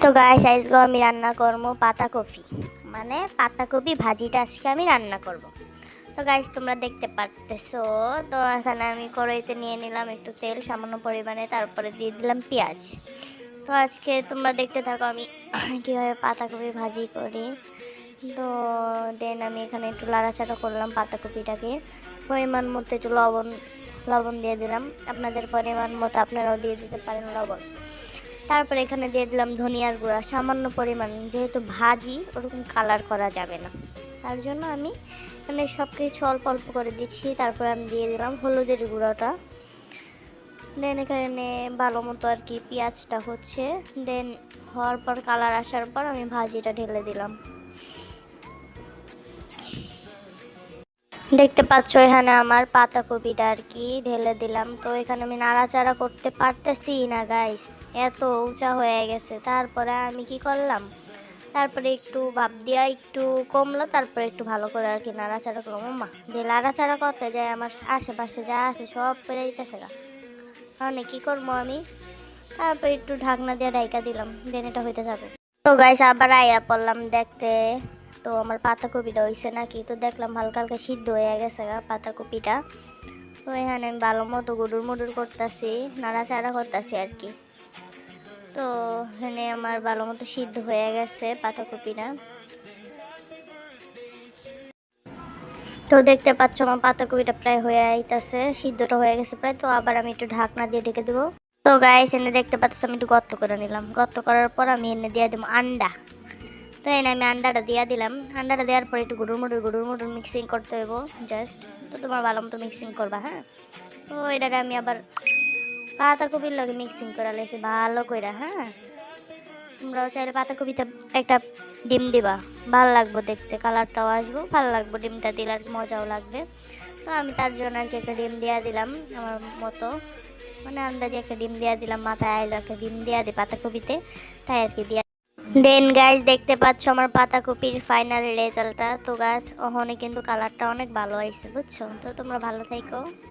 তো গাইস আজকে আমি রান্না করবো পাতাকপি, মানে পাতাকপি ভাজিটা আজকে আমি রান্না করব। তো গাইস তোমরা দেখতে পারতেছো, তো এখানে আমি কড়াইতে নিয়ে নিলাম একটু তেল সামান্য পরিমাণে, তারপরে দিয়ে দিলাম পেঁয়াজ। তো আজকে তোমরা দেখতে থাকো আমি কীভাবে পাতাকপি ভাজি করি। তো দেন আমি এখানে একটু লাড়াচাড়া করলাম পাতাকপিটাকে, পরিমাণ মতো একটু লবণ লবণ দিয়ে দিলাম, আপনাদের পরিমাণ মতো আপনারাও দিয়ে দিতে পারেন লবণ। তারপরে এখানে দিয়ে দিলাম ধনিয়ার গুঁড়া সামান্য পরিমাণ, যেহেতু ভাজি ওরকম কালার করা যাবে না, তার জন্য আমি এখানে সব কিছু অল্প অল্প করে দিচ্ছি। তারপরে আমি দিয়ে দিলাম হলুদের গুঁড়োটা। দেন এখানে ভালো মতো আর কি পেঁয়াজটা হচ্ছে, দেন হওয়ার পর কালার আসার পর আমি ভাজিটা ঢেলে দিলাম। দেখতে পাচ্ছ এখানে আমার পাতাকপিটা আর কি ঢেলে দিলাম। তো এখানে আমি নাড়াচাড়া করতে পারতেছি না গাইস, এত উঁচা হয়ে গেছে। তারপরে আমি কি করলাম, তারপরে একটু ভাপ দিয়া একটু কমলো, তারপরে একটু ভালো করে আর কি নাড়াচাড়া করলাম। মা দিয়ে নাড়াচাড়া করতে যায় আমার আশেপাশে যা আছে সব পেরে দিতেছে গা, তাহলে কি করবো আমি। তারপরে একটু ঢাকনা দিয়ে ঢাইকা দিলাম, দেন এটা হইতে থাকুক। তো গাইস আবার আয়া পড়লাম দেখতে, তো আমার পাতাকপিটা হয়েছে নাকি। তো দেখলাম হালকা হালকা সিদ্ধ হয়ে গেছে গা পাতাকপিটা। তো এখানে আমি ভালো মতো গুডুর মুডুর করতেছি, নাড়াচাড়া করতেছি আর কি। তো এখানে আমার ভালো মতো সিদ্ধ হয়ে গেছে পাতাকপিটা। তো দেখতে পাচ্ছ আমার পাতাকপিটা প্রায় হয়ে আইতাছে, সিদ্ধটা হয়ে গেছে প্রায়। তো আবার আমি একটু ঢাকনা দিয়ে ঢেকে দেবো। তো গাইস এনে দেখতে পাচ্ছ আমি একটু গর্ত করে নিলাম, গর্ত করার পর আমি এনে দিয়ে দেবো আন্ডা। তো এনে আমি আন্ডাটা দিয়ে দিলাম, আন্ডাটা দেওয়ার পর একটু গুঁড়ুর মুড়ুর মিক্সিং করতে হইব জাস্ট। তো তোমার ভালো মতো মিক্সিং করবা, হ্যাঁ। তো এটারে আমি আবার পাতাকপির লগে মিক্সিং করে লাইছি ভালো কইরা, হ্যাঁ। তোমরাও চাইলে পাতাকপিটা একটা ডিম দিবা, ভালো লাগবে দেখতে, কালারটাও আসবো, ভালো লাগবে ডিমটা দিলে আর মজাও লাগবে। তো আমি তার জন্য আর কি একটা ডিম দিয়ে দিলাম আমার মতো, মানে আন্দাজে একটা ডিম দিয়ে দিলাম, মাথায় আইলো একটা ডিম দিয়ে দিই পাতাকপিতে, তাই আর কি দিয়া। দেন গাইস দেখতে পাচ্ছ আমার পাতাকপির ফাইনাল রেজাল্টটা। তো গাছ ওখানে কিন্তু কালারটা অনেক ভালো হয়েছে বুঝছো। তো তোমরা ভালো থাকো।